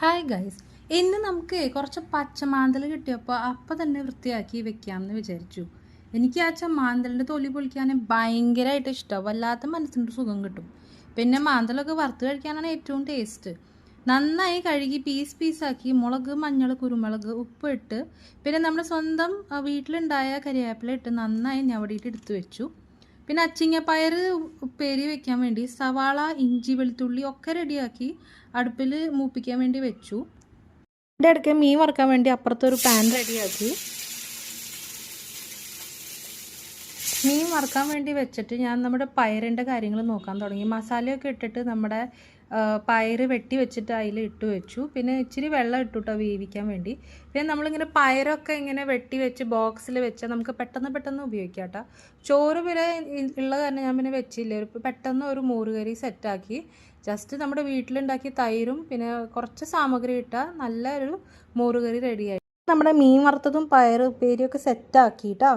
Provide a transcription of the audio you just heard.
Hi guys, ഇന്ന് നമുക്ക് കുറച്ച് പച്ചമാന്തൽ കിട്ടിയപ്പോൾ അപ്പം തന്നെ വൃത്തിയാക്കി വെക്കാമെന്ന് വിചാരിച്ചു. എനിക്ക് ആ മാന്തലിൻ്റെ തൊലി പൊളിക്കാൻ ഭയങ്കരമായിട്ട് ഇഷ്ടമാണ്. വല്ലാത്ത മനസ്സിൻ്റെ സുഖം കിട്ടും. പിന്നെ മാന്തലൊക്കെ വറുത്ത് കഴിക്കാനാണ് ഏറ്റവും ടേസ്റ്റ്. നന്നായി കഴുകി പീസാക്കി മുളക്, മഞ്ഞൾ, കുരുമുളക്, ഉപ്പ് ഇട്ട് പിന്നെ നമ്മുടെ സ്വന്തം വീട്ടിലുണ്ടായ കരിവേപ്പില ഇട്ട് നന്നായി ഞവടിയിട്ട് എടുത്തു വെച്ചു. പിന്നെ അച്ചിങ്ങപ്പയർ ഉപ്പേരി വെക്കാൻ വേണ്ടി സവാള, ഇഞ്ചി, വെളുത്തുള്ളി ഒക്കെ റെഡിയാക്കി അടുപ്പിൽ മൂപ്പിക്കാൻ വേണ്ടി വെച്ചു. എൻ്റെ ഇടയ്ക്ക് മീൻ വറുക്കാൻ വേണ്ടി അപ്പുറത്തൊരു പാൻ റെഡിയാക്കി. മീൻ വറുക്കാൻ വേണ്ടി വെച്ചിട്ട് ഞാൻ നമ്മുടെ പയറിൻ്റെ കാര്യങ്ങൾ നോക്കാൻ തുടങ്ങി. മസാലയൊക്കെ ഇട്ടിട്ട് നമ്മുടെ പയർ വെട്ടി വെച്ചിട്ട് അതിൽ ഇട്ട് വെച്ചു. പിന്നെ ഇച്ചിരി വെള്ളം ഇട്ടു കേട്ടോ വേവിക്കാൻ വേണ്ടി. പിന്നെ നമ്മളിങ്ങനെ പയറൊക്കെ ഇങ്ങനെ വെട്ടി വെച്ച് ബോക്സിൽ വെച്ചാൽ നമുക്ക് പെട്ടെന്ന് ഉപയോഗിക്കാം കേട്ടോ. ചോറ് വരെ ഉള്ള കാരണം ഞാൻ പിന്നെ വെച്ചില്ല. പെട്ടെന്ന് ഒരു മോരുകറി സെറ്റാക്കി. ജസ്റ്റ് നമ്മുടെ വീട്ടിലുണ്ടാക്കിയ തൈരും പിന്നെ കുറച്ച് സാമഗ്രി ഇട്ടാൽ നല്ലൊരു മോരുകറി റെഡിയായി. നമ്മുടെ മീൻ വറുത്തതും പയർ ഉപ്പേരിയൊക്കെ സെറ്റാക്കി കേട്ടോ.